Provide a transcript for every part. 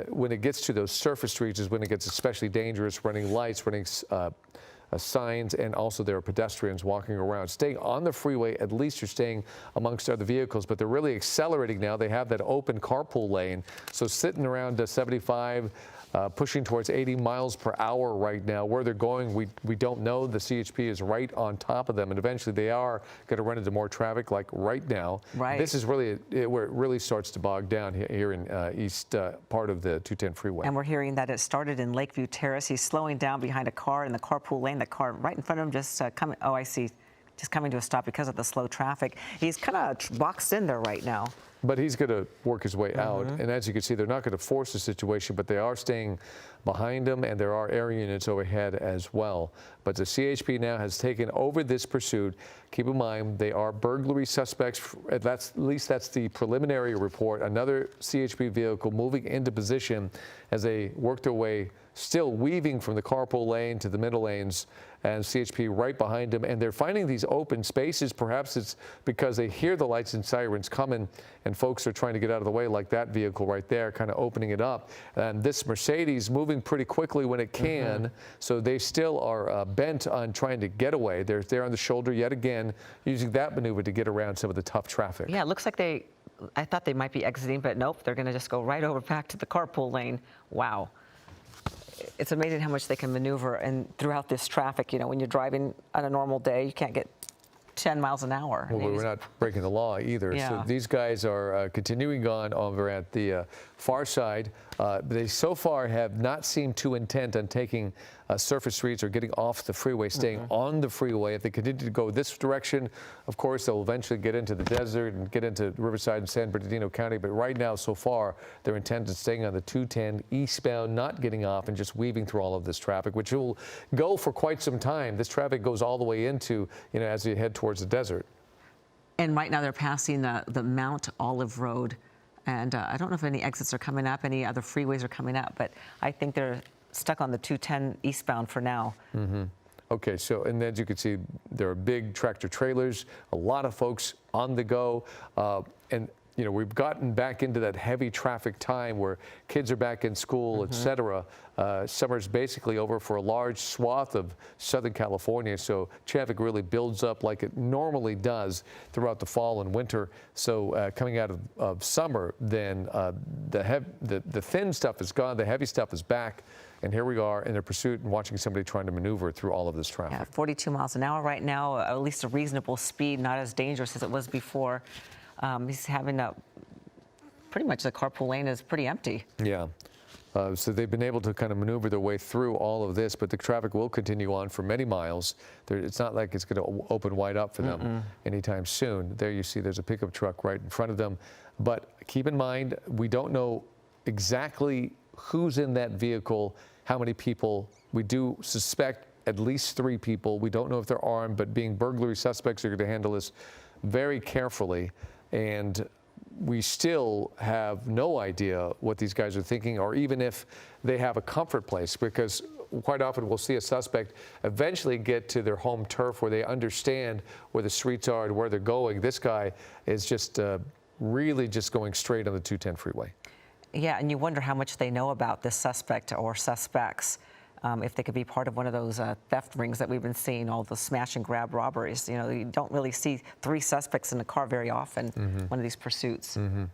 when it gets to those surface streets is when it gets especially dangerous, running lights, running signs, and also there are pedestrians walking around. Staying on the freeway, at least you're staying amongst other vehicles, but they're really accelerating now. They have that open carpool lane, so sitting around 75, pushing towards 80 miles per hour right now. Where they're going, we don't know. The CHP is right on top of them, and eventually they are going to run into more traffic like right now. Right. This is really where it really starts to bog down here in east part of the 210 freeway. And we're hearing that it started in Lakeview Terrace. He's slowing down behind a car in the carpool lane. The car right in front of him just coming. Oh, I see. Just coming to a stop because of the slow traffic. He's kind of boxed in there right now. But he's going to work his way out. And as you can see, they're not going to force the situation, but they are staying behind him, and there are air units overhead as well. But the CHP now has taken over this pursuit. Keep in mind, they are burglary suspects. At least that's the preliminary report. Another CHP vehicle moving into position as they work their way, still weaving from the carpool lane to the middle lanes, and CHP right behind them. And they're finding these open spaces. Perhaps it's because they hear the lights and sirens coming, and folks are trying to get out of the way, like that vehicle right there, kind of opening it up. And this Mercedes moving pretty quickly when it can, so they still are bent on trying to get away. They're there on the shoulder yet again, using that maneuver to get around some of the tough traffic. Yeah, it looks like I thought they might be exiting, but nope, they're going to just go right over back to the carpool lane. Wow. It's amazing how much they can maneuver and throughout this traffic. You know, when you're driving on a normal day, you can't get 10 miles an hour. Well, we're not breaking the law either. Yeah. So these guys are continuing on over at the far side. They so far have not seemed too intent on taking surface streets or getting off the freeway, staying on the freeway. If they continue to go this direction, of course, they'll eventually get into the desert and get into Riverside and San Bernardino County. But right now, so far, their intent is staying on the 210 eastbound, not getting off and just weaving through all of this traffic, which will go for quite some time. This traffic goes all the way into, you know, as you head towards the desert. And right now they're passing the Mount Olive Road. And I don't know if any exits are coming up, any other freeways are coming up, but I think they're stuck on the 210 eastbound for now. Okay, so, and as you can see, there are big tractor trailers, a lot of folks on the go, and you know, we've gotten back into that heavy traffic time where kids are back in school, et cetera. Summer's basically over for a large swath of Southern California, so traffic really builds up like it normally does throughout the fall and winter. So coming out of summer, then the thin stuff is gone, the heavy stuff is back. And here we are in a pursuit and watching somebody trying to maneuver through all of this traffic. Yeah, 42 miles an hour right now, at least a reasonable speed, not as dangerous as it was before. He's having pretty much the carpool lane is pretty empty. Yeah. So they've been able to kind of maneuver their way through all of this, but the traffic will continue on for many miles. It's not like it's going to open wide up for them anytime soon. There you see there's a pickup truck right in front of them. But keep in mind, we don't know exactly who's in that vehicle, how many people. We do suspect at least 3 people. We don't know if they're armed, but being burglary suspects, are going to handle this very carefully. And we still have no idea what these guys are thinking, or even if they have a comfort place, because quite often we'll see a suspect eventually get to their home turf where they understand where the streets are and where they're going. This guy is just really just going straight on the 210 freeway. Yeah, and you wonder how much they know about this suspect or suspects, if they could be part of one of those theft rings that we've been seeing, all the smash and grab robberies. You know, you don't really see 3 suspects in a car very often, one of these pursuits. And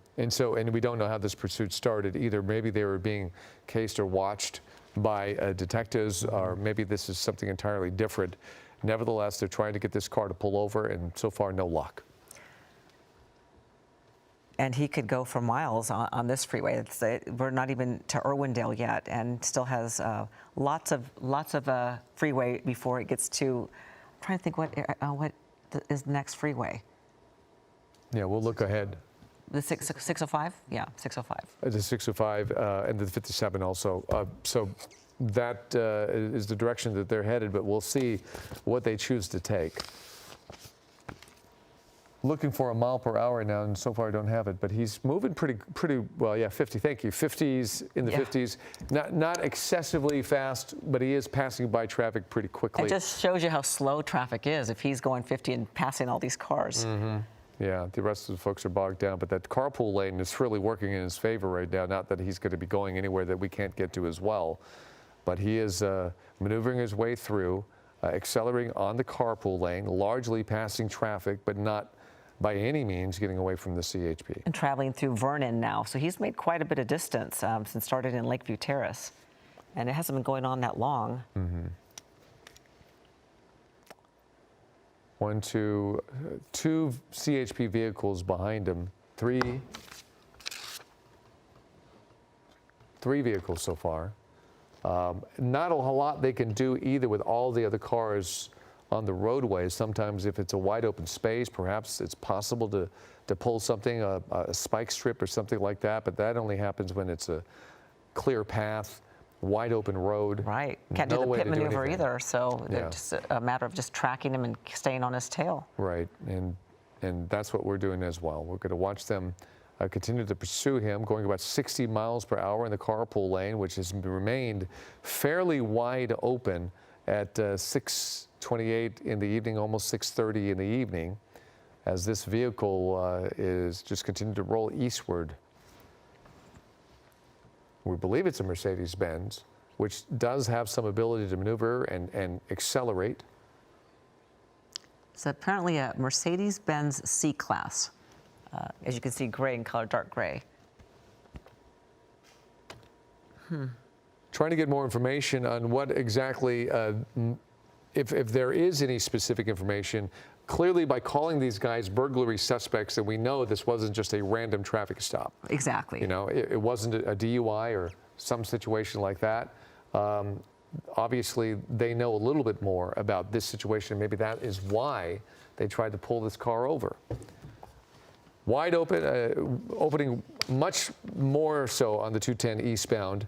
we don't know how this pursuit started either. Maybe they were being cased or watched by detectives, or maybe this is something entirely different. Nevertheless, they're trying to get this car to pull over, and so far, no luck. And he could go for miles on this freeway. We're not even to Irwindale yet, and still has lots of freeway before it gets to. I'm trying to think what is the next freeway. Yeah, we'll look ahead. The 605? Yeah, 605. The 605 and the 57 also. So that is the direction that they're headed, but we'll see what they choose to take. Looking for a mile per hour now, and so far I don't have it, but he's moving pretty well. Yeah, 50. Thank you. 50s in the 50s. Not excessively fast, but he is passing by traffic pretty quickly. It just shows you how slow traffic is if he's going 50 and passing all these cars. Yeah, the rest of the folks are bogged down, but that carpool lane is really working in his favor right now. Not that he's going to be going anywhere that we can't get to as well, but he is maneuvering his way through, accelerating on the carpool lane, largely passing traffic, but not by any means getting away from the CHP. And traveling through Vernon now, so he's made quite a bit of distance since started in Lakeview Terrace, and it hasn't been going on that long. Two CHP vehicles behind him, three vehicles so far. Not a whole lot they can do either with all the other cars on the roadway. Sometimes if it's a wide open space, perhaps it's possible to pull something, a spike strip or something like that, but that only happens when it's a clear path, wide open road. Right. Can't No do the way pit to do maneuver anything. either, so Yeah. it's just a matter of just tracking him and staying on his tail. Right, and that's what we're doing as well. We're going to watch them continue to pursue him, going about 60 miles per hour in the carpool lane, which has remained fairly wide open at 6:28 in the evening, almost 6:30 in the evening, as this vehicle is just continuing to roll eastward. We believe it's a Mercedes-Benz, which does have some ability to maneuver and accelerate. It's apparently a Mercedes-Benz C-Class. As you can see, gray in color, dark gray. Trying to get more information on what exactly, if there is any specific information. Clearly, by calling these guys burglary suspects, that we know this wasn't just a random traffic stop. Exactly. You know, it wasn't a DUI or some situation like that. Obviously, they know a little bit more about this situation. Maybe that is why they tried to pull this car over. Wide open, opening much more so on the 210 eastbound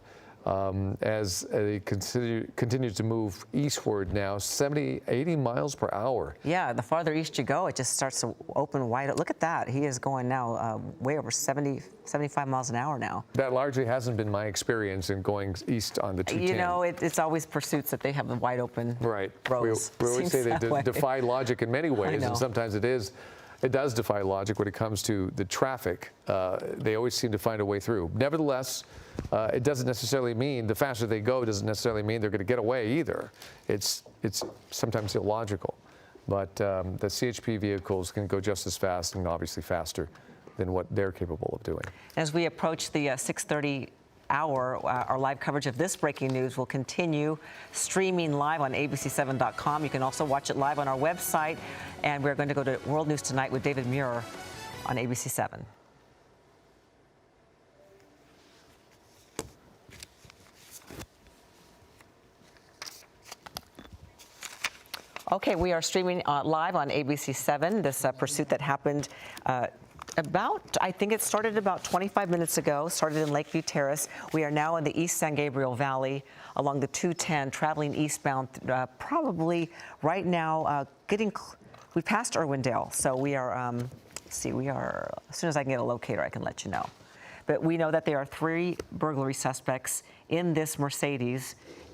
as they continue to move eastward now, 70, 80 miles per hour. Yeah, the farther east you go, it just starts to open wide. Look at that. He is going now way over 70, 75 miles an hour now. That largely hasn't been my experience in going east on the 210. You know, it's always pursuits that they have the wide open Right. roads. We always Seems say they that way. defy logic in many ways, know. and sometimes it does defy logic when it comes to the traffic. They always seem to find a way through. Nevertheless, it doesn't necessarily mean the faster they go doesn't necessarily mean they're going to get away either. It's sometimes illogical, but the CHP vehicles can go just as fast and obviously faster than what they're capable of doing. As we approach the 6:30 hour, our live coverage of this breaking news will continue streaming live on abc7.com. You can also watch it live on our website, and we're going to go to World News Tonight with David Muir on ABC7. Okay, we are streaming live on ABC7, this pursuit that happened I think it started about 25 minutes ago, started in Lakeview Terrace. We are now in the East San Gabriel Valley along the 210, traveling eastbound, probably right now we passed Irwindale. So we are, as soon as I can get a locator, I can let you know. But we know that there are 3 burglary suspects in this Mercedes,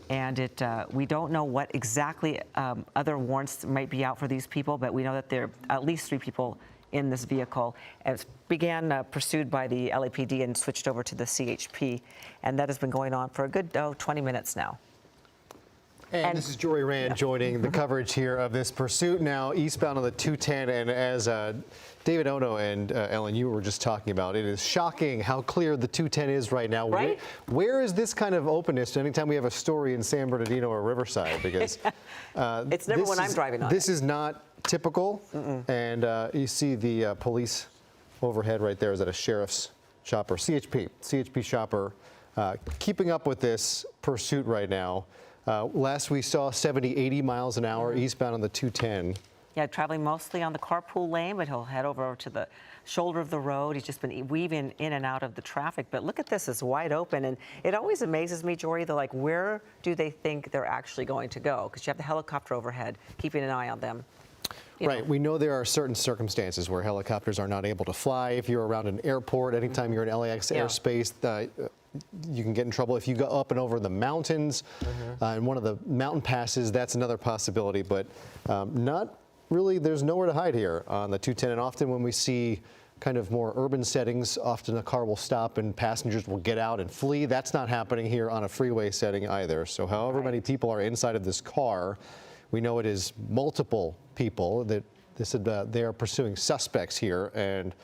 and we don't know what exactly other warrants might be out for these people, but we know that there are at least 3 people in this vehicle. It began pursued by the LAPD and switched over to the CHP, and that has been going on for a good 20 minutes now. And this is Jory Rand joining the coverage here of this pursuit now eastbound on the 210. And as David Ono and Ellen, you were just talking about, it is shocking how clear the 210 is right now. Right? Where is this kind of openness anytime we have a story in San Bernardino or Riverside? Because It's never when I'm driving on This is not typical. And you see the police overhead right there. Is that a sheriff's chopper? CHP chopper keeping up with this pursuit right now. Last we saw 70, 80 miles an hour eastbound on the 210. Yeah, traveling mostly on the carpool lane, but he'll head over to the shoulder of the road. He's just been weaving in and out of the traffic. But look at this, it's wide open. And it always amazes me, Jory, that like, where do they think they're actually going to go? Because you have the helicopter overhead, keeping an eye on them. Right. We know there are certain circumstances where helicopters are not able to fly. If you're around an airport, anytime you're in LAX airspace, you can get in trouble. If you go up and over the mountains and one of the mountain passes, that's another possibility. But not really, there's nowhere to hide here on the 210. And often when we see kind of more urban settings, often a car will stop and passengers will get out and flee. That's not happening here on a freeway setting either. So however many people are inside of this car, we know it is multiple people that they are pursuing suspects here, and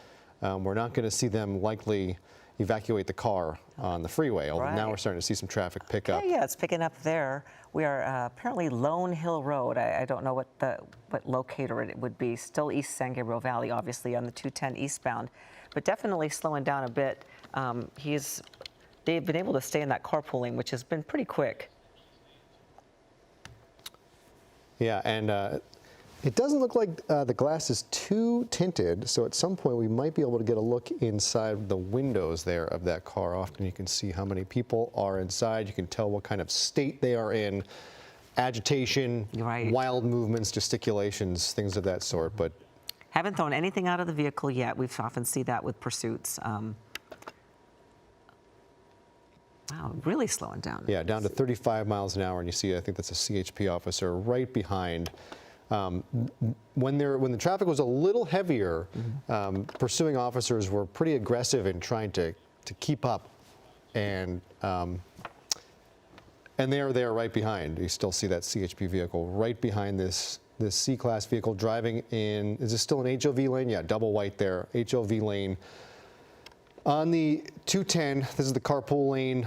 we're not going to see them likely evacuate the car on the freeway. Although now we're starting to see some traffic pick up. Yeah, it's picking up there. We are apparently Lone Hill Road. I don't know what locator it would be. Still East San Gabriel Valley, obviously, on the 210 eastbound, but definitely slowing down a bit. They've been able to stay in that carpooling, which has been pretty quick. Yeah, and it doesn't look like the glass is too tinted, so at some point we might be able to get a look inside the windows there of that car. Often you can see how many people are inside. You can tell what kind of state they are in, agitation, wild movements, gesticulations, things of that sort. But haven't thrown anything out of the vehicle yet. We've often see that with pursuits. Wow, really slowing down. Yeah, down to 35 miles an hour, and you see, I think that's a CHP officer right behind. When the traffic was a little heavier, pursuing officers were pretty aggressive in trying to keep up, and they're there right behind. You still see that CHP vehicle right behind this C-Class vehicle driving in. Is this still an HOV lane? Yeah, double white there, HOV lane. On the 210, this is the carpool lane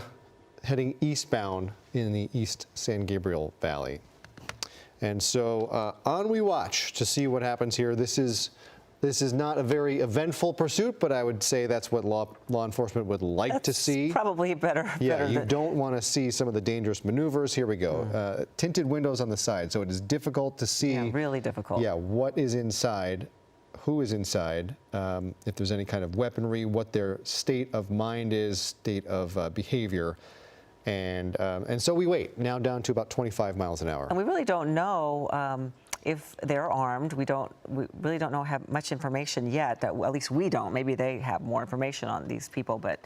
heading eastbound in the East San Gabriel Valley. And so on we watch to see what happens here. This is not a very eventful pursuit, but I would say that's what law enforcement would like to see. Probably better. Yeah, you don't want to see some of the dangerous maneuvers. Here we go. Tinted windows on the side, so it is difficult to see. Yeah, really difficult. Yeah, what is inside, who is inside, if there's any kind of weaponry, what their state of mind is, state of behavior. And so we wait, now down to about 25 miles an hour. And we really don't know if they're armed. We really don't know have much information yet. At least we don't. Maybe they have more information on these people, but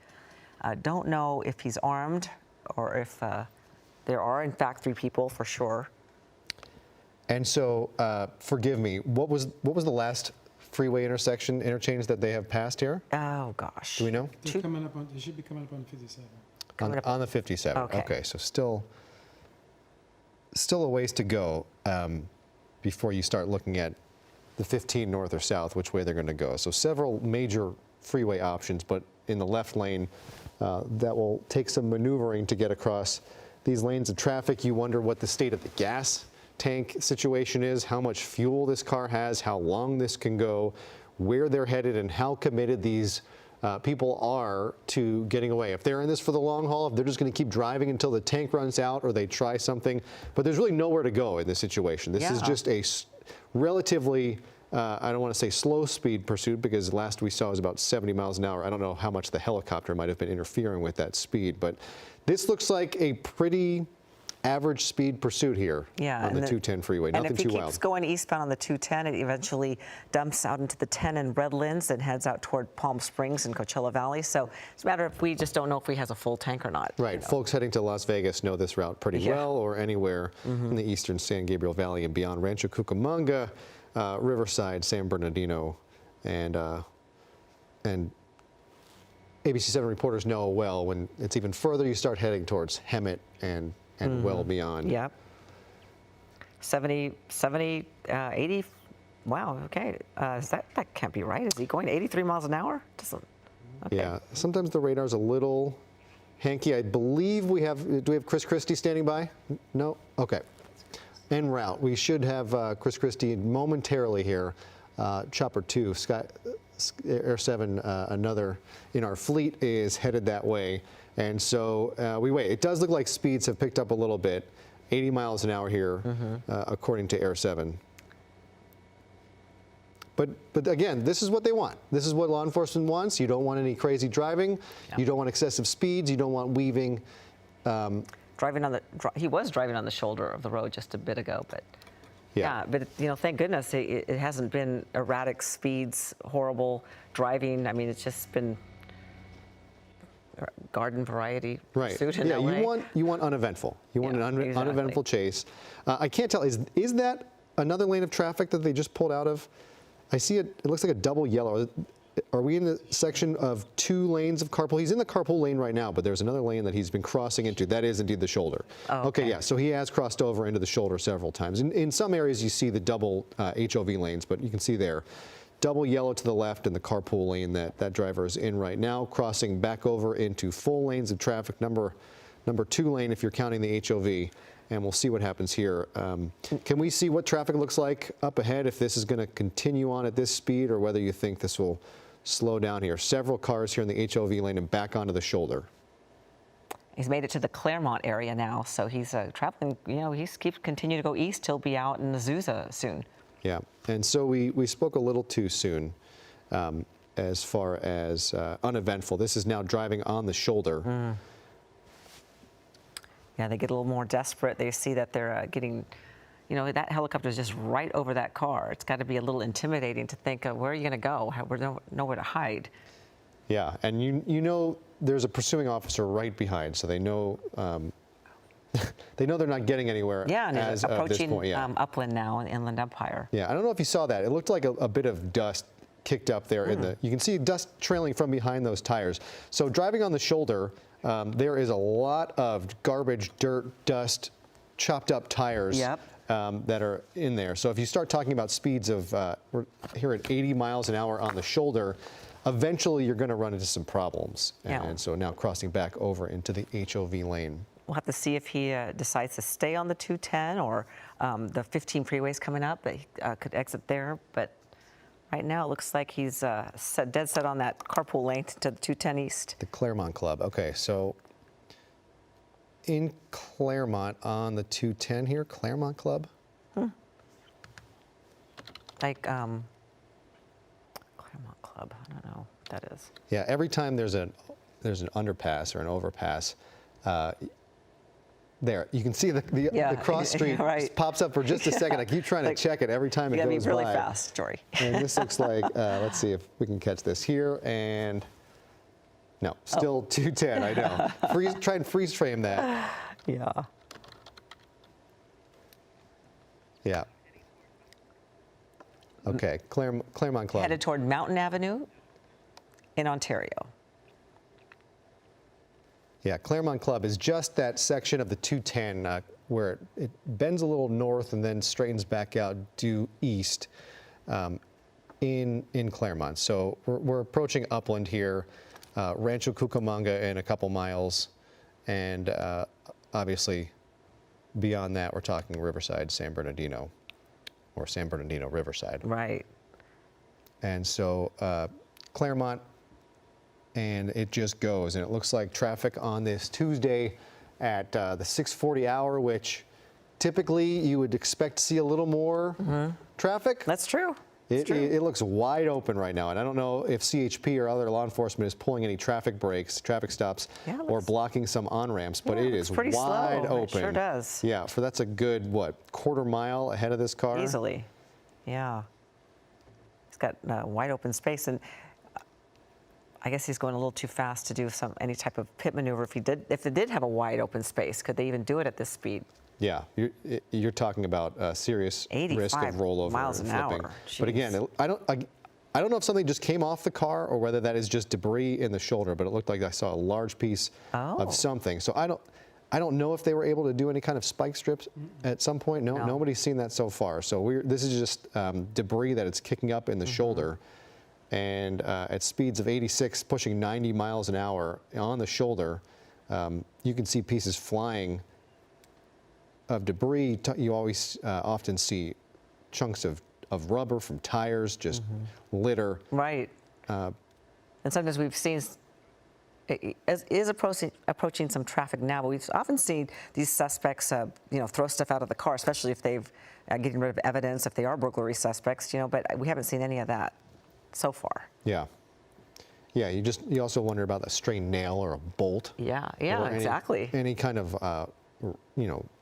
don't know if he's armed or if there are, in fact, 3 people for sure. And so, forgive me, what was the last freeway interchange that they have passed here? Oh, gosh. Do we know? They should be coming up on 57. On the 57. Okay, so still a ways to go before you start looking at the 15 north or south, which way they're going to go. So several major freeway options, but in the left lane, that will take some maneuvering to get across these lanes of traffic. You wonder what the state of the gas tank situation is, how much fuel this car has, how long this can go, where they're headed, and how committed these people are to getting away. If they're in this for the long haul, if they're just going to keep driving until the tank runs out or they try something, but there's really nowhere to go in this situation. This is just a relatively, I don't want to say slow speed pursuit, because last we saw was about 70 miles an hour. I don't know how much the helicopter might have been interfering with that speed, but this looks like a pretty average speed pursuit here on the 210 freeway. Nothing too wild. And if he keeps going eastbound on the 210, it eventually dumps out into the 10 in Redlands and heads out toward Palm Springs and Coachella Valley. So it's a matter of we just don't know if he has a full tank or not. Right. Folks heading to Las Vegas know this route pretty well, or anywhere in the eastern San Gabriel Valley and beyond. Rancho Cucamonga, Riverside, San Bernardino, and ABC7 reporters know well when it's even further you start heading towards Hemet and well beyond. Yep. 70, 80. Wow. Okay. That can't be right. Is he going 83 miles an hour? Okay. Yeah. Sometimes the radar's a little hanky. I believe we have. Do we have Chris Christie standing by? No. Okay. En route. We should have Chris Christie momentarily here. Chopper 2, Air 7, another in our fleet, is headed that way. And so we wait. It does look like speeds have picked up a little bit, 80 miles an hour here, according to Air 7. But again, this is what they want. This is what law enforcement wants. You don't want any crazy driving. Yeah. You don't want excessive speeds. You don't want weaving. He was driving on the shoulder of the road just a bit ago, but but thank goodness it hasn't been erratic speeds, horrible driving. I mean, it's just been garden variety pursuit in LA. You want uneventful. You want an uneventful chase. I can't tell. Is that another lane of traffic that they just pulled out of? I see it. It looks like a double yellow. Are we in the section of 2 lanes of carpool? He's in the carpool lane right now, but there's another lane that he's been crossing into. That is indeed the shoulder. Oh, okay. Yeah. So he has crossed over into the shoulder several times. In some areas, you see the double HOV lanes, but you can see there, double yellow to the left in the carpool lane that driver is in right now, crossing back over into full lanes of traffic, number 2 lane if you're counting the HOV. And we'll see what happens here. Can we see what traffic looks like up ahead, if this is going to continue on at this speed, or whether you think this will slow down here? Several cars here in the HOV lane and back onto the shoulder. He's made it to the Claremont area now, so he's traveling, he's continuing to go east. He'll be out in Azusa soon. Yeah, and so we spoke a little too soon as far as uneventful. This is now driving on the shoulder. Yeah, they get a little more desperate. They see that they're getting, that helicopter is just right over that car. It's got to be a little intimidating to think, where are you going to go? There's nowhere to hide. Yeah, and you know there's a pursuing officer right behind, so they know they know they're not getting anywhere. Yeah, and as it's approaching of this point. Yeah. Upland now, Inland Empire. Yeah, I don't know if you saw that. It looked like a bit of dust kicked up there in the. You can see dust trailing from behind those tires. So driving on the shoulder, there is a lot of garbage, dirt, dust, chopped up tires. Yep. That are in there. So if you start talking about speeds of, we're here at 80 miles an hour on the shoulder, eventually you're going to run into some problems. Yeah. And so now crossing back over into the HOV lane. We'll have to see if he decides to stay on the 210 or the 15 freeways coming up, that he could exit there. But right now it looks like he's dead set on that carpool lane to the 210 East. The Claremont Club. Okay, so in Claremont on the 210 here, Claremont Club? Like Claremont Club, I don't know what that is. Yeah, every time there's an underpass or an overpass, there you can see the cross street right. pops up for just a second. I keep trying to check it every time it goes by. You gotta be really fast, Jory. And this looks like, let's see if we can catch this here, and no, still 210, I know. Try and freeze frame that. Yeah. Yeah. Okay, Claremont Club. Headed toward Mountain Avenue in Ontario. Yeah, Claremont Club is just that section of the 210 where it bends a little north and then straightens back out due east in Claremont. So we're approaching Upland here, Rancho Cucamonga in a couple miles, and obviously beyond that we're talking Riverside, San Bernardino, or San Bernardino, Riverside. Right. And so Claremont, and it just goes. And it looks like traffic on this Tuesday at the 6:40 hour, which typically you would expect to see a little more traffic. That's true. It looks wide open right now, and I don't know if CHP or other law enforcement is pulling any traffic breaks, traffic stops, or blocking some on-ramps, but it is pretty wide slow. open. It sure does. Yeah, that's a good, quarter mile ahead of this car? Easily. Yeah. He's got wide open space, and I guess he's going a little too fast to do any type of pit maneuver. If they did have a wide open space, could they even do it at this speed? Yeah, you're talking about a serious risk of rollover miles and an flipping. hour. But again, I don't know if something just came off the car or whether that is just debris in the shoulder. But it looked like I saw a large piece of something. So I don't know if they were able to do any kind of spike strips at some point. No, nobody's seen that so far. So this is just debris that it's kicking up in the shoulder, and at speeds of 86, pushing 90 miles an hour on the shoulder, you can see pieces flying of debris. You always often see chunks of rubber from tires, just litter. Right. And sometimes we've seen it is approaching some traffic now, but we've often seen these suspects, throw stuff out of the car, especially if they've getting rid of evidence, if they are burglary suspects, but we haven't seen any of that so far. Yeah. Yeah, you also wonder about a stray nail or a bolt. Yeah, or exactly. Any kind of,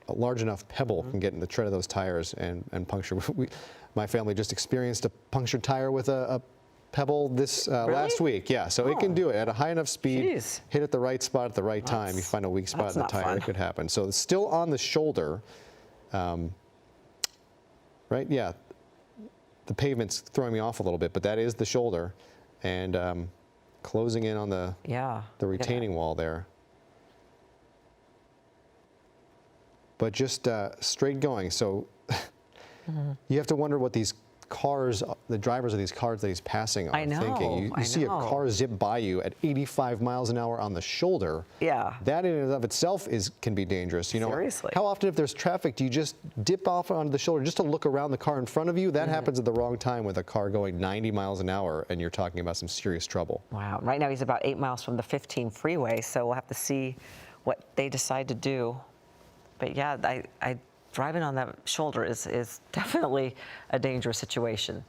a large enough pebble can get in the tread of those tires and puncture. My family just experienced a punctured tire with a pebble this last week. Yeah, so it can do it at a high enough speed, hit at the right spot at the right time. You find a weak spot in the tire, it could happen. So it's still on the shoulder. right? Yeah, the pavement's throwing me off a little bit, but that is the shoulder, and closing in on the retaining wall there. But just straight going. So you have to wonder what these cars, the drivers of these cars that he's passing are thinking. You see a car zip by you at 85 miles an hour on the shoulder. Yeah. That in and of itself can be dangerous. You know, Seriously. how often if there's traffic do you just dip off onto the shoulder just to look around the car in front of you? That happens at the wrong time with a car going 90 miles an hour and you're talking about some serious trouble. Wow. Right now he's about 8 miles from the 15 freeway, so we'll have to see what they decide to do. But yeah, I driving on that shoulder is definitely a dangerous situation.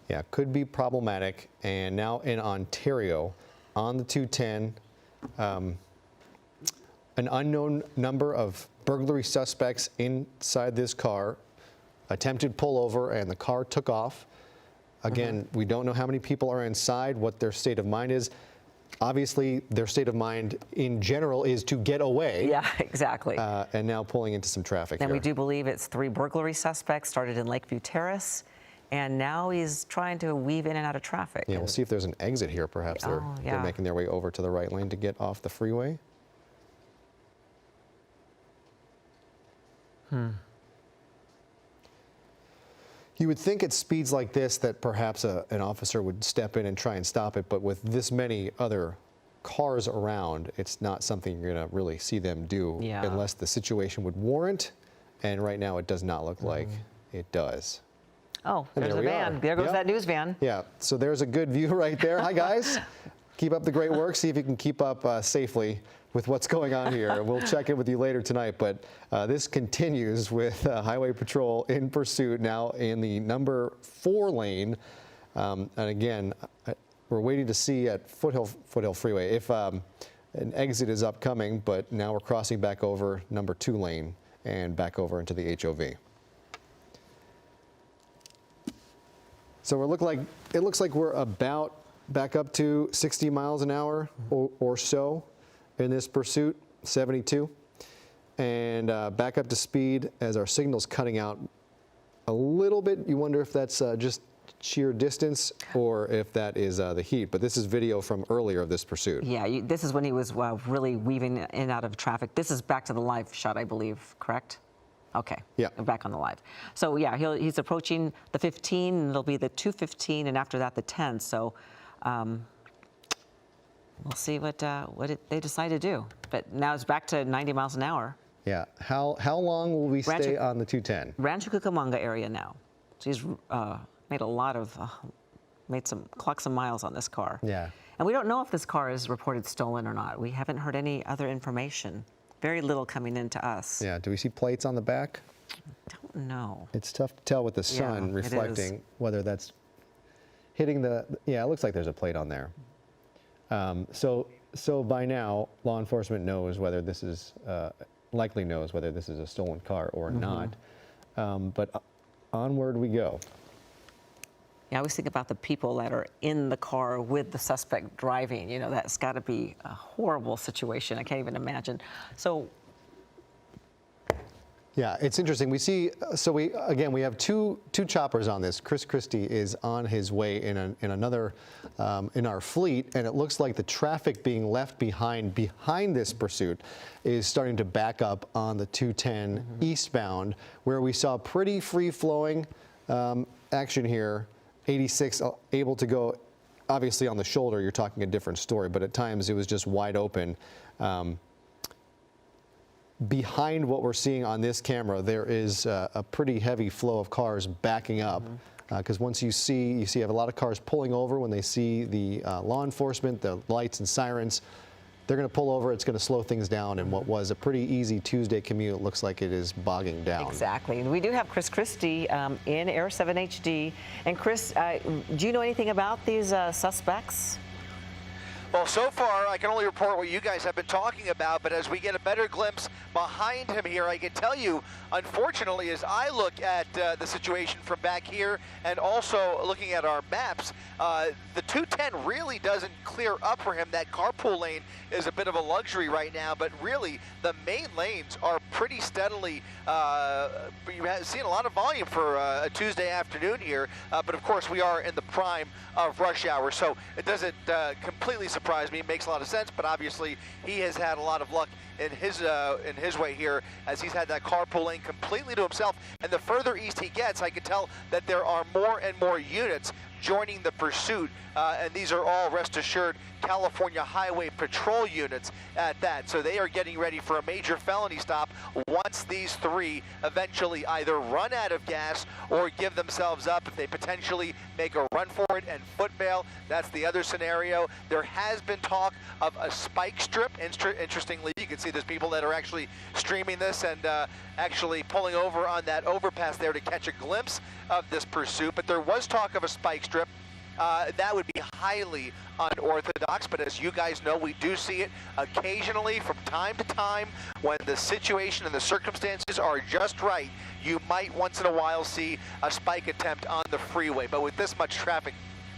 Yeah, could be problematic. And now in Ontario, on the 210, an unknown number of burglary suspects inside this car attempted pullover, and the car took off. Again, we don't know how many people are inside, what their state of mind is. Obviously, their state of mind in general is to get away. Yeah, exactly. And now pulling into some traffic And here. we do believe it's 3 burglary suspects, started in Lakeview Terrace, and now he's trying to weave in and out of traffic. Yeah, we'll see if there's an exit here. Perhaps they're making their way over to the right lane to get off the freeway. You would think at speeds like this that perhaps an officer would step in and try and stop it, but with this many other cars around, it's not something you're going to really see them do unless the situation would warrant, and right now it does not look like it does. Oh, And there's there a we van. are. There goes Yep. that news van. Yeah, so there's a good view right there. Hi, guys. Keep up the great work. See if you can keep up safely with what's going on here. We'll check in with you later tonight, but this continues with Highway Patrol in pursuit now in the number 4 lane. And again, we're waiting to see at Foothill Freeway if an exit is upcoming, but now we're crossing back over number 2 lane and back over into the HOV. So it looks like we're about back up to 60 miles an hour or so in this pursuit, 72. And back up to speed as our signal's cutting out a little bit. You wonder if that's just sheer distance or if that is the heat. But this is video from earlier of this pursuit. Yeah, this is when he was really weaving in and out of traffic. This is back to the live shot, I believe, correct? Okay. Yeah. Back on the live. So yeah, he's approaching the 15, and it'll be the 215, and after that the 10. So we'll see what they decide to do. But now it's back to 90 miles an hour. Yeah. How long will we stay on the 210? Rancho Cucamonga area now. So he's clocked some miles on this car. Yeah. And we don't know if this car is reported stolen or not. We haven't heard any other information. Very little coming into us. Yeah. Do we see plates on the back? Don't know. It's tough to tell with the sun reflecting whether that's hitting the. Yeah, it looks like there's a plate on there. So by now, law enforcement knows whether this is likely knows whether this is a stolen car or not. But onward we go. Yeah, I always think about the people that are in the car with the suspect driving. You know, that's got to be a horrible situation. I can't even imagine. So. Yeah, it's interesting. We see, we have two choppers on this. Chris Christie is on his way in another, in our fleet, and it looks like the traffic being left behind this pursuit is starting to back up on the 210 eastbound, where we saw pretty free-flowing action here. 86 able to go, obviously on the shoulder, you're talking a different story, but at times it was just wide open. Behind what we're seeing on this camera, there is a pretty heavy flow of cars backing up. Because once you have a lot of cars pulling over when they see the law enforcement, the lights and sirens. They're going to pull over. It's going to slow things down. And what was a pretty easy Tuesday commute looks like it is bogging down. Exactly. And we do have Chris Christie in Air 7 HD. And Chris, do you know anything about these suspects? Well, so far, I can only report what you guys have been talking about, but as we get a better glimpse behind him here, I can tell you, unfortunately, as I look at the situation from back here and also looking at our maps, the 210 really doesn't clear up for him. That carpool lane is a bit of a luxury right now, but really, the main lanes are pretty steadily. You've seen a lot of volume for a Tuesday afternoon here, but of course we are in the prime of rush hour, so it doesn't completely surprise me. It makes a lot of sense, but obviously he has had a lot of luck in his way here, as he's had that carpool lane completely to himself. And the further east he gets, I can tell that there are more and more units joining the pursuit, and these are all, rest assured, California Highway Patrol units at that. So they are getting ready for a major felony stop once these three eventually either run out of gas or give themselves up. If they potentially make a run for it and foot bail, that's the other scenario. There has been talk of a spike strip. Interestingly, you can see there's people that are actually streaming this and actually pulling over on that overpass there to catch a glimpse of this pursuit. But there was talk of a spike strip. That would be highly unorthodox, but as you guys know, we do see it occasionally from time to time when the situation and the circumstances are just right. You might once in a while see a spike attempt on the freeway, but with this much traffic,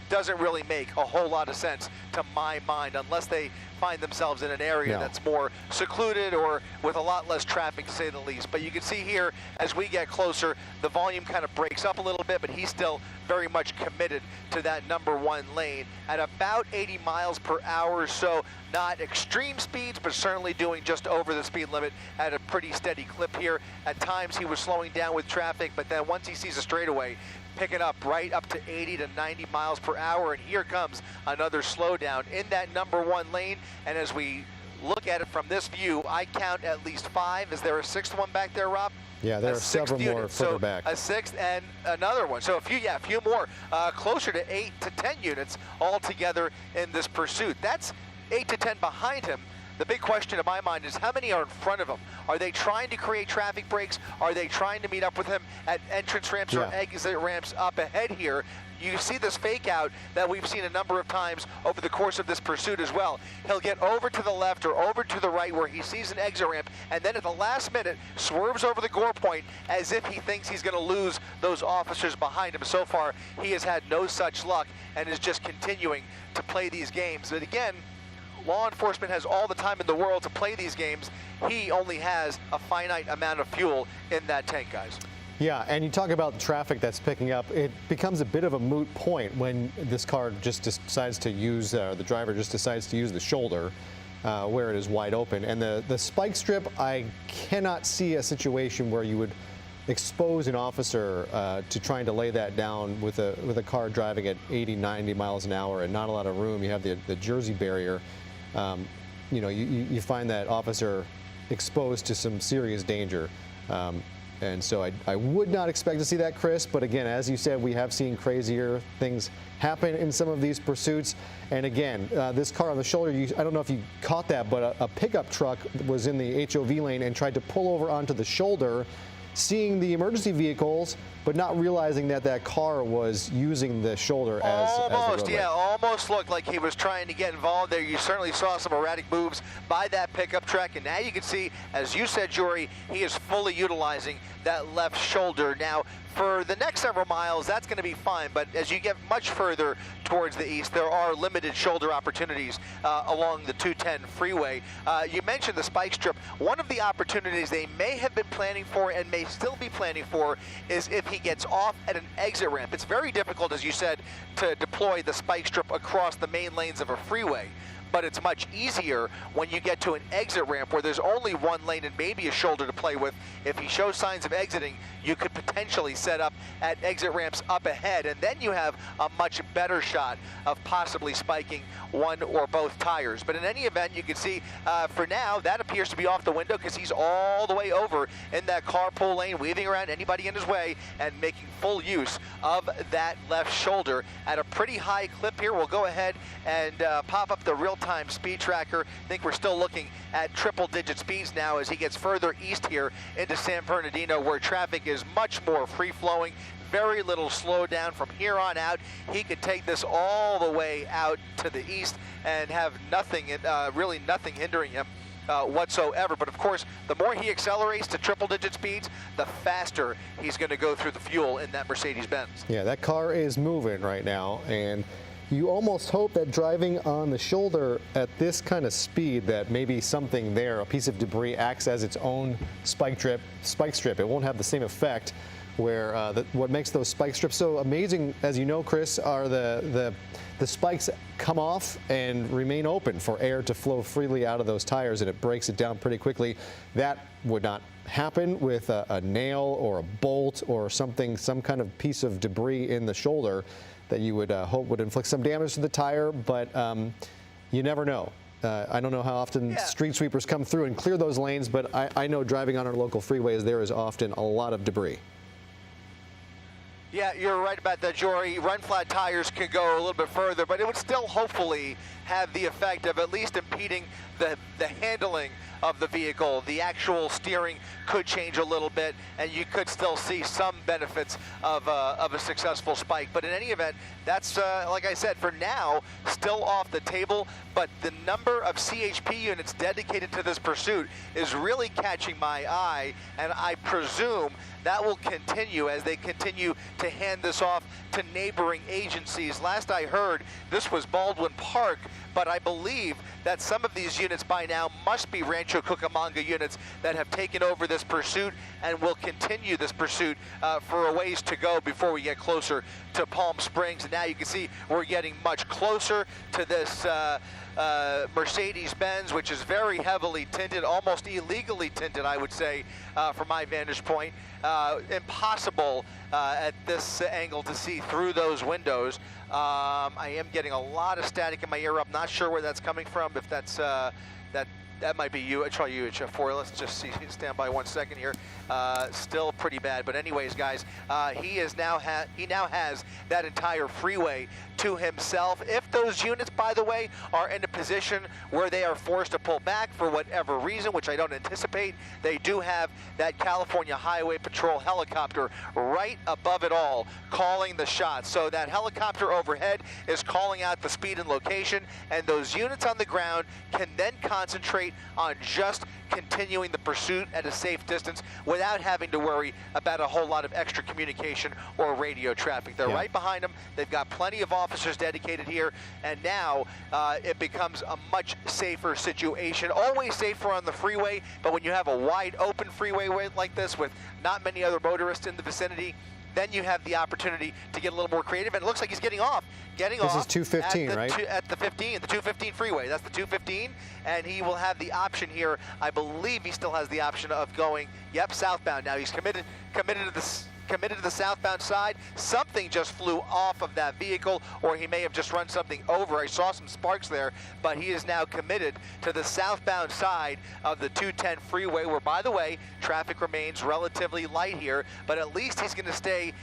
doesn't really make a whole lot of sense to my mind, unless they find themselves in an area that's more secluded or with a lot less traffic, to say the least. But you can see here, as we get closer, the volume kind of breaks up a little bit, but he's still very much committed to that #1 lane at about 80 miles per hour. So not extreme speeds, but certainly doing just over the speed limit at a pretty steady clip here. At times he was slowing down with traffic, but then once he sees a straightaway, picking up right up to 80 to 90 miles per hour, and here comes another slowdown in that #1 lane. And as we look at it from this view, I count at least 5. Is there a 6th one back there, Rob? Yeah, there are several more further back. A 6th and another one. So a few more, closer to 8 to 10 units altogether in this pursuit. That's 8 to 10 behind him. The big question in my mind is how many are in front of him? Are they trying to create traffic breaks? Are they trying to meet up with him at entrance ramps or exit ramps up ahead here? You see this fake out that we've seen a number of times over the course of this pursuit as well. He'll get over to the left or over to the right where he sees an exit ramp, and then at the last minute swerves over the gore point as if he thinks he's going to lose those officers behind him. So far, he has had no such luck and is just continuing to play these games. But again, law enforcement has all the time in the world to play these games. He only has a finite amount of fuel in that tank, guys. Yeah, and you talk about traffic that's picking up. It becomes a bit of a moot point when this car just decides to use, the driver just decides to use the shoulder where it is wide open. And the spike strip, I cannot see a situation where you would expose an officer to trying to lay that down with a car driving at 80, 90 miles an hour and not a lot of room. You have the Jersey barrier. You find that officer exposed to some serious danger. And so I would not expect to see that, Chris. But again, as you said, we have seen crazier things happen in some of these pursuits. And again, this car on the shoulder, I don't know if you caught that, but a pickup truck was in the HOV lane and tried to pull over onto the shoulder, seeing the emergency vehicles, but not realizing that car was using the shoulder as the roadway. Yeah, almost looked like he was trying to get involved there. You certainly saw some erratic moves by that pickup truck, and now you can see, as you said, Jory, he is fully utilizing that left shoulder. Now, for the next several miles, that's going to be fine, but as you get much further towards the east, there are limited shoulder opportunities along the 210 freeway. You mentioned the spike strip. One of the opportunities they may have been planning for and may still be planning for is if he gets off at an exit ramp. It's very difficult, as you said, to deploy the spike strip across the main lanes of a freeway. But it's much easier when you get to an exit ramp where there's only one lane and maybe a shoulder to play with. If he shows signs of exiting, you could potentially set up at exit ramps up ahead, and then you have a much better shot of possibly spiking one or both tires. But in any event, you can see for now that appears to be off the window because he's all the way over in that carpool lane, weaving around anybody in his way and making full use of that left shoulder at a pretty high clip here. We'll go ahead and pop up the real-time speed tracker. I think we're still looking at triple-digit speeds now as he gets further east here into San Bernardino, where traffic is much more free-flowing. Very little slowdown from here on out. He could take this all the way out to the east and have nothing, really nothing hindering him whatsoever. But of course, the more he accelerates to triple-digit speeds, the faster he's going to go through the fuel in that Mercedes-Benz. Yeah, that car is moving right now, and you almost hope that driving on the shoulder at this kind of speed, that maybe something there, a piece of debris, acts as its own spike strip. It won't have the same effect. Where what makes those spike strips so amazing, as you know, Chris, are the spikes come off and remain open for air to flow freely out of those tires, and it breaks it down pretty quickly. That would not happen with a nail or a bolt or something, some kind of piece of debris in the shoulder that you would hope would inflict some damage to the tire, but you never know. I don't know how often street sweepers come through and clear those lanes, but I know driving on our local freeways, there is often a lot of debris. Yeah, you're right about that, Jory. Run-flat tires can go a little bit further, but it would still hopefully have the effect of at least impeding the handling of the vehicle. The actual steering could change a little bit, and you could still see some benefits of a successful spike. But in any event, that's, like I said, for now, still off the table, but the number of CHP units dedicated to this pursuit is really catching my eye, and I presume that will continue as they continue to hand this off to neighboring agencies. Last I heard, this was Baldwin Park, but I believe that some of these units by now must be Rancho Cucamonga units that have taken over this pursuit and will continue this pursuit for a ways to go before we get closer to Palm Springs. And now you can see we're getting much closer to this Mercedes-Benz, which is very heavily tinted, almost illegally tinted, I would say, from my vantage point. Impossible at this angle to see through those windows. I am getting a lot of static in my ear. I'm not sure where that's coming from. If that's that might be UH4. Let's just stand by 1 second here. Still pretty bad, but anyways, guys, he now has that entire freeway to himself. If those units, by the way, are in a position where they are forced to pull back for whatever reason, which I don't anticipate, they do have that California Highway Patrol helicopter right above it all, calling the shots. So that helicopter overhead is calling out the speed and location, and those units on the ground can then concentrate on just continuing the pursuit at a safe distance without having to worry about a whole lot of extra communication or radio traffic. They're right behind them. They've got plenty of officers dedicated here, and now it becomes a much safer situation. Always safer on the freeway, but when you have a wide open freeway like this with not many other motorists in the vicinity, then you have the opportunity to get a little more creative, and it looks like he's getting off. This is 215, right? At the 215 freeway. That's the 215, and he will have the option here. I believe he still has the option of going, southbound. Now he's committed to the southbound side. Something just flew off of that vehicle, or he may have just run something over. I saw some sparks there, but he is now committed to the southbound side of the 210 freeway, where, by the way, traffic remains relatively light here, but at least he's going to stay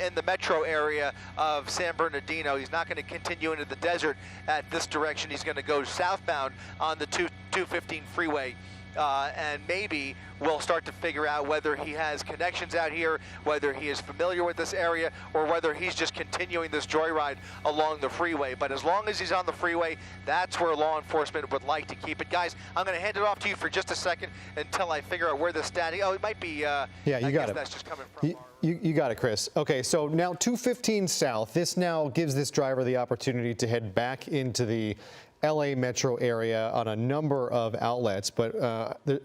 in the metro area of San Bernardino. He's not going to continue into the desert at this direction. He's going to go southbound on the 215 freeway. And maybe we'll start to figure out whether he has connections out here, whether he is familiar with this area, or whether he's just continuing this joyride along the freeway. But as long as he's on the freeway, that's where law enforcement would like to keep it. Guys, I'm going to hand it off to you for just a second until I figure out where the static. Oh, it might be. Yeah, you got it. That's just coming from. You got it, Chris. Okay, so now 215 south. This now gives this driver the opportunity to head back into the LA metro area on a number of outlets, but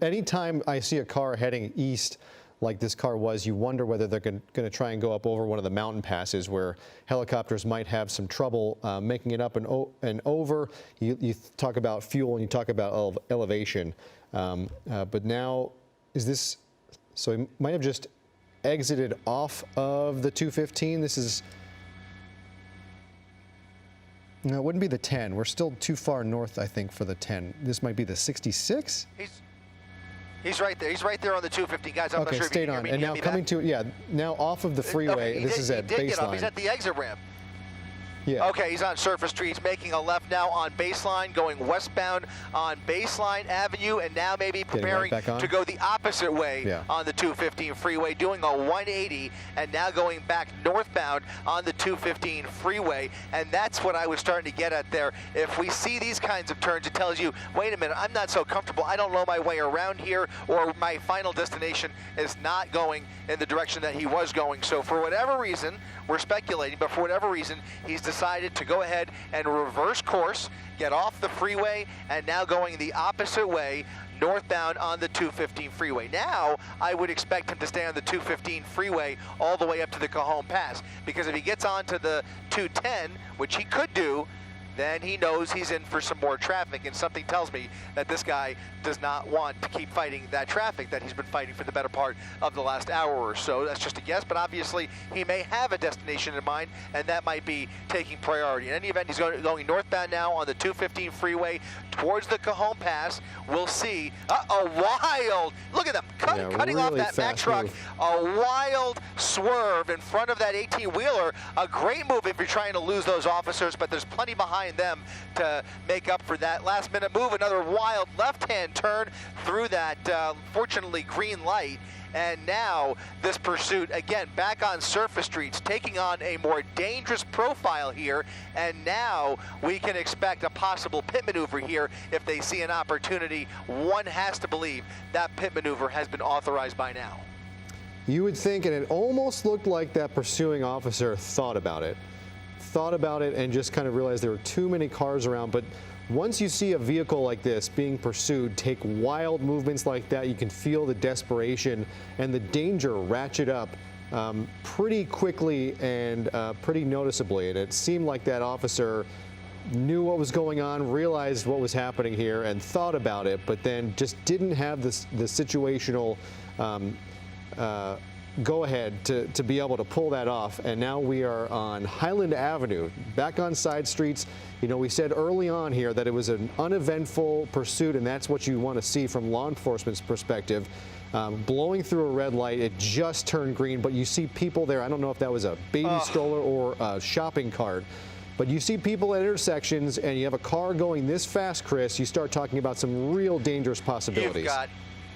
anytime I see a car heading east like this car was, you wonder whether they're going to try and go up over one of the mountain passes where helicopters might have some trouble making it up and over. You talk about fuel and you talk about elevation, but now is this, so he might have just exited off of the 215. This is, no, it wouldn't be the 10. We're still too far north, I think, for the 10. This might be the 66? He's right there. He's right there on the 215, guys. I'm not sure if you can hear me. And now coming to, now off of the freeway. Okay, this is at baseline. He's at the exit ramp. Yeah. Okay, he's on Surface Street. He's making a left now on Baseline, going westbound on Baseline Avenue, and now maybe preparing to go the opposite way on the 215 freeway, doing a 180, and now going back northbound on the 215 freeway. And that's what I was starting to get at there. If we see these kinds of turns, it tells you, wait a minute, I'm not so comfortable. I don't know my way around here, or my final destination is not going in the direction that he was going. So for whatever reason, we're speculating, but for whatever reason, he's decided decided to go ahead and reverse course, get off the freeway, and now going the opposite way, northbound on the 215 freeway. Now, I would expect him to stay on the 215 freeway all the way up to the Cajon Pass, because if he gets onto the 210, which he could do, then he knows he's in for some more traffic, and something tells me that this guy does not want to keep fighting that traffic that he's been fighting for the better part of the last hour or so. That's just a guess, but obviously he may have a destination in mind, and that might be taking priority. In any event, he's going northbound now on the 215 freeway towards the Cajon Pass. We'll see a wild, look at them, cutting off really that Mack fast truck. move. A wild swerve in front of that 18-wheeler. A great move if you're trying to lose those officers, but there's plenty behind them to make up for that last-minute move. Another wild left-hand turn through that, fortunately, green light. And now this pursuit, again, back on surface streets, taking on a more dangerous profile here. And now we can expect a possible pit maneuver here if they see an opportunity. One has to believe that pit maneuver has been authorized by now. You would think, and it almost looked like that pursuing officer thought about it and just kind of realized there were too many cars around. But once you see a vehicle like this being pursued take wild movements like that, you can feel the desperation and the danger ratchet up pretty quickly and pretty noticeably. And it seemed like that officer knew what was going on, realized what was happening here, and thought about it, but then just didn't have the situational go ahead to be able to pull that off. And now we are on Highland Avenue, back on side streets. You know, we said early on here that it was an uneventful pursuit, and that's what you want to see from law enforcement's perspective. Blowing through a red light, it just turned green, but you see people there. I don't know if that was a baby stroller or a shopping cart, but you see people at intersections, and you have a car going this fast, Chris, you start talking about some real dangerous possibilities. You've got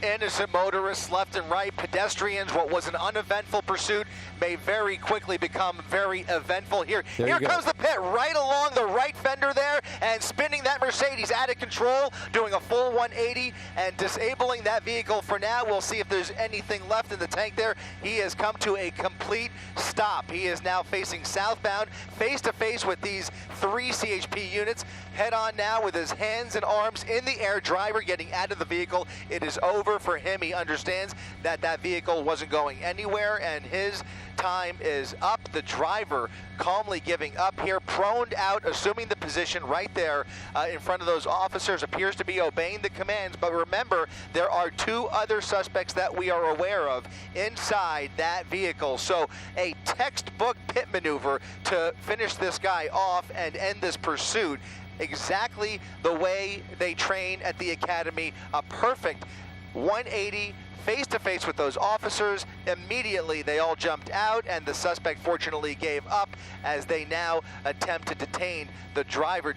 innocent motorists left and right, pedestrians. What was an uneventful pursuit may very quickly become very eventful. Here comes the pit right along the right fender there, and spinning that Mercedes out of control, doing a full 180 and disabling that vehicle for now. We'll see if there's anything left in the tank there. He has come to a complete stop. He is now facing southbound, face to face with these 3 CHP units. Head on now with his hands and arms in the air, driver getting out of the vehicle. It is over for him. He understands that that vehicle wasn't going anywhere, and his time is up. The driver calmly giving up here, proned out, assuming the position right there in front of those officers, appears to be obeying the commands. But remember, there are 2 other suspects that we are aware of inside that vehicle. So a textbook pit maneuver to finish this guy off and end this pursuit exactly the way they train at the academy. A perfect 180 face-to-face with those officers. Immediately they all jumped out, and the suspect fortunately gave up as they now attempt to detain the driver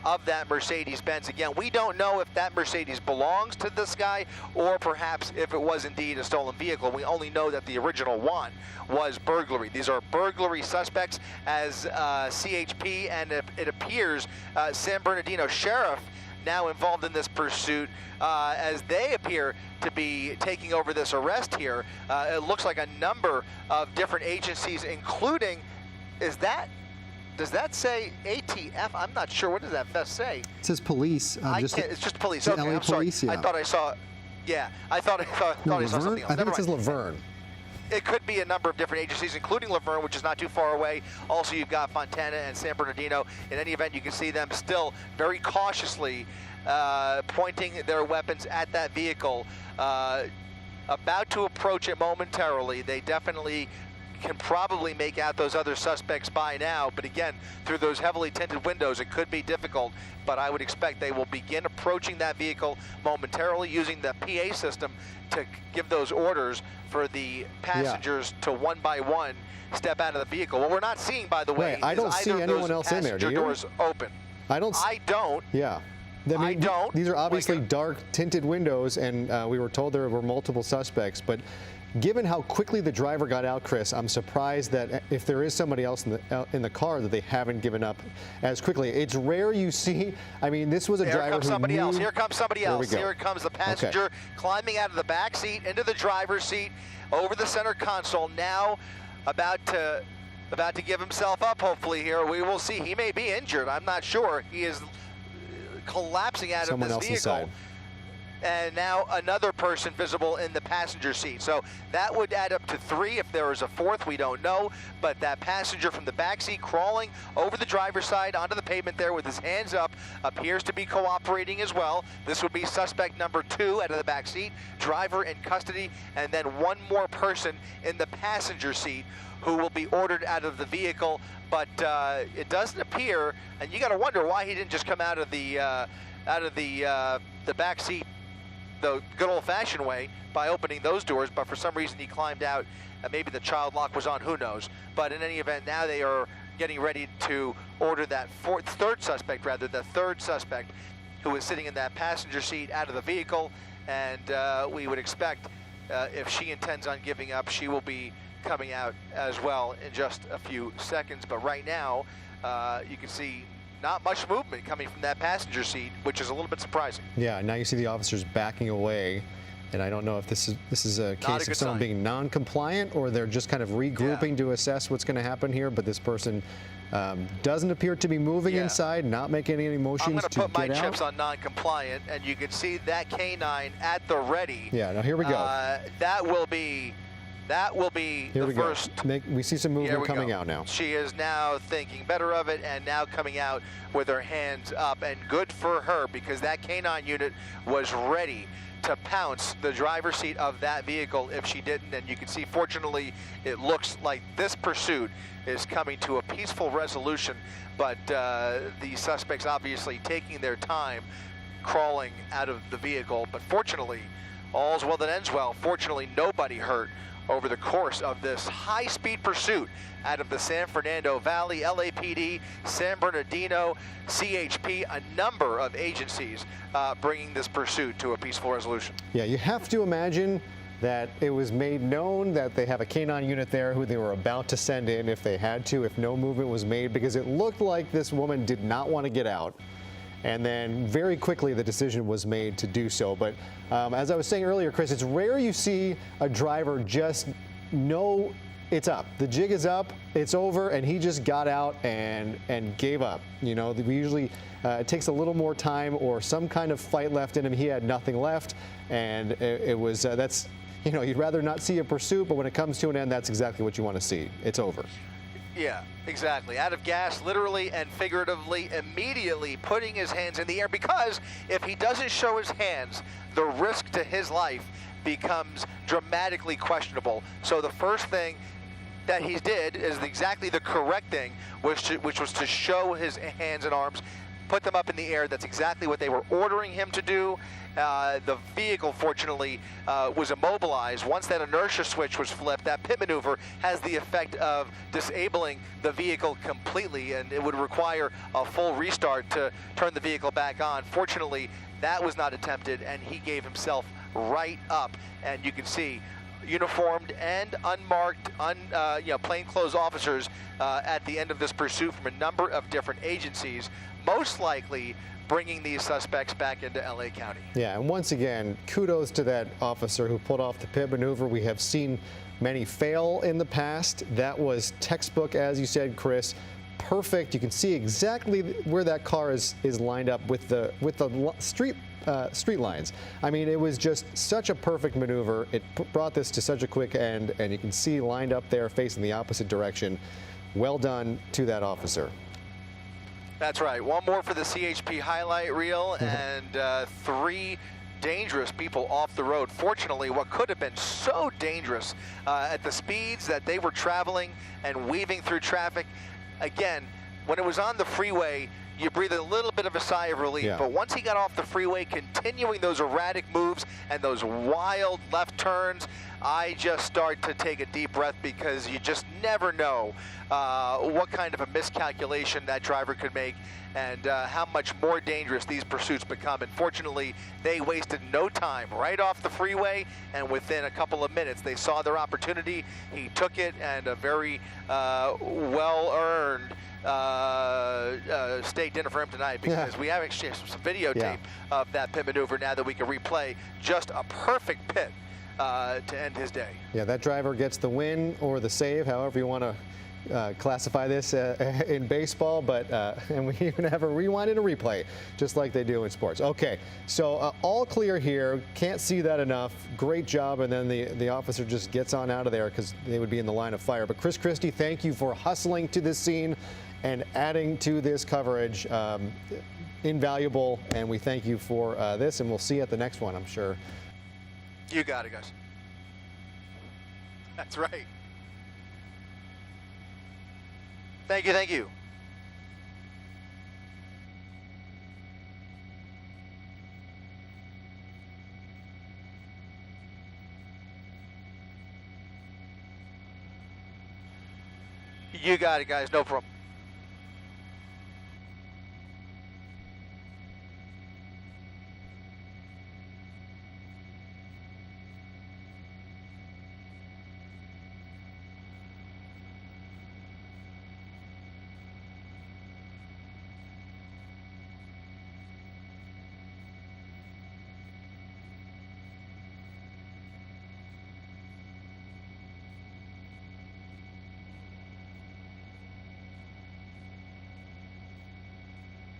of that Mercedes-Benz. Again, we don't know if that Mercedes belongs to this guy or perhaps if it was indeed a stolen vehicle. We only know that the original one was burglary. These are burglary suspects as CHP, and it appears San Bernardino Sheriff now involved in this pursuit as they appear to be taking over this arrest here. It looks like a number of different agencies, including, does that say ATF? I'm not sure. What does that vest say? It says police. It's just police. the Okay, LA I'm sorry. police, yeah. I thought I saw No, I saw something else. I think Never it says mind. Laverne. It could be a number of different agencies, including Laverne, which is not too far away. Also, you've got Fontana and San Bernardino. In any event, you can see them still very cautiously pointing their weapons at that vehicle, about to approach it momentarily. They definitely can probably make out those other suspects by now, but again, through those heavily tinted windows, it could be difficult. But I would expect they will begin approaching that vehicle momentarily, using the PA system to give those orders for the passengers to one by one step out of the vehicle. What we're not seeing, by the way, Right, I is don't see either of anyone those else in there, do passenger you? doors open. I don't. I don't. Yeah. I don't. These are obviously Like, dark tinted windows, and we were told there were multiple suspects. But given how quickly the driver got out, Chris, I'm surprised that if there is somebody else in the car, that they haven't given up as quickly. It's rare you see. I mean, this was a driver who Here comes somebody else. Here comes somebody There we else. go. Here comes the passenger climbing out of the back seat into the driver's seat over the center console. Now about to about to give himself up, hopefully, here. We will see. He may be injured. I'm not sure. He is collapsing out Someone of else this vehicle. inside. And now another person visible in the passenger seat. So that would add up to 3. If there was a 4th, we don't know. But that passenger from the back seat crawling over the driver's side onto the pavement there with his hands up appears to be cooperating as well. This would be suspect number 2 out of the back seat, driver in custody, and then one more person in the passenger seat who will be ordered out of the vehicle. But it doesn't appear, and you got to wonder why he didn't just come out of the back seat the good old-fashioned way by opening those doors, but for some reason he climbed out. Maybe the child lock was on, who knows. But in any event, now they are getting ready to order that third suspect who is sitting in that passenger seat out of the vehicle. And we would expect if she intends on giving up, she will be coming out as well in just a few seconds. But right now, you can see not much movement coming from that passenger seat, which is a little bit surprising. Yeah, now you see the officers backing away, and I don't know if this is a case of someone being non-compliant or they're just kind of regrouping to assess what's going to happen here. But this person doesn't appear to be moving inside, not making any motions to get out. I'm going to put my chips on non-compliant, and you can see that canine at the ready. Yeah, now here we go. That will be Here the we first. go. We see some movement coming out now. She is now thinking better of it and now coming out with her hands up, and good for her, because that canine unit was ready to pounce the driver's seat of that vehicle if she didn't. And you can see, fortunately, it looks like this pursuit is coming to a peaceful resolution, but the suspects obviously taking their time crawling out of the vehicle. But fortunately, all's well that ends well. Fortunately, nobody hurt over the course of this high-speed pursuit out of the San Fernando Valley. LAPD, San Bernardino, CHP, a number of agencies bringing this pursuit to a peaceful resolution. Yeah, you have to imagine that it was made known that they have a canine unit there who they were about to send in if they had to, if no movement was made, because it looked like this woman did not want to get out. And then very quickly the decision was made to do so. But as I was saying earlier, Chris, it's rare you see a driver just know it's up. The jig is up, it's over, and he just got out and gave up. You know, we usually, it takes a little more time or some kind of fight left in him. He had nothing left, and it was, that's, you know, you'd rather not see a pursuit, but when it comes to an end, that's exactly what you want to see. It's over. Yeah, exactly. Out of gas, literally and figuratively, immediately putting his hands in the air, because if he doesn't show his hands, the risk to his life becomes dramatically questionable. So the first thing that he did is exactly the correct thing, which was to show his hands and arms, put them up in the air. That's exactly what they were ordering him to do. The vehicle, fortunately, was immobilized. Once that inertia switch was flipped, that pit maneuver has the effect of disabling the vehicle completely, and it would require a full restart to turn the vehicle back on. Fortunately, that was not attempted, and he gave himself right up. And you can see uniformed and unmarked, plainclothes officers at the end of this pursuit from a number of different agencies, most likely bringing these suspects back into LA County. Yeah, and once again, kudos to that officer who pulled off the pit maneuver. We have seen many fail in the past. That was textbook, as you said, Chris. Perfect. You can see exactly where that car is lined up with the street lines. I mean, it was just such a perfect maneuver. It brought this to such a quick end, and you can see lined up there facing the opposite direction. Well done to that officer. That's right. One more for the CHP highlight reel, and 3 dangerous people off the road. Fortunately, what could have been so dangerous at the speeds that they were traveling and weaving through traffic. Again, when it was on the freeway, you breathe a little bit of a sigh of relief. Yeah. But once he got off the freeway, continuing those erratic moves and those wild left turns, I just start to take a deep breath, because you just never know what kind of a miscalculation that driver could make, and how much more dangerous these pursuits become. And fortunately, they wasted no time right off the freeway, and within a couple of minutes, they saw their opportunity. He took it, and a very well-earned steak dinner for him tonight, because we have exchanged some videotape of that pit maneuver now that we can replay. Just a perfect pit to end his day. Yeah, that driver gets the win or the save, however you want to classify this in baseball, but and we even have a rewind and a replay, just like they do in sports. Okay, so all clear here. Can't see that enough. Great job, and then the officer just gets on out of there because they would be in the line of fire. But Chris Christie, thank you for hustling to this scene and adding to this coverage. Invaluable, and we thank you for this, and we'll see you at the next one, I'm sure. You got it, guys. That's right. Thank you, thank you. You got it, guys. No problem.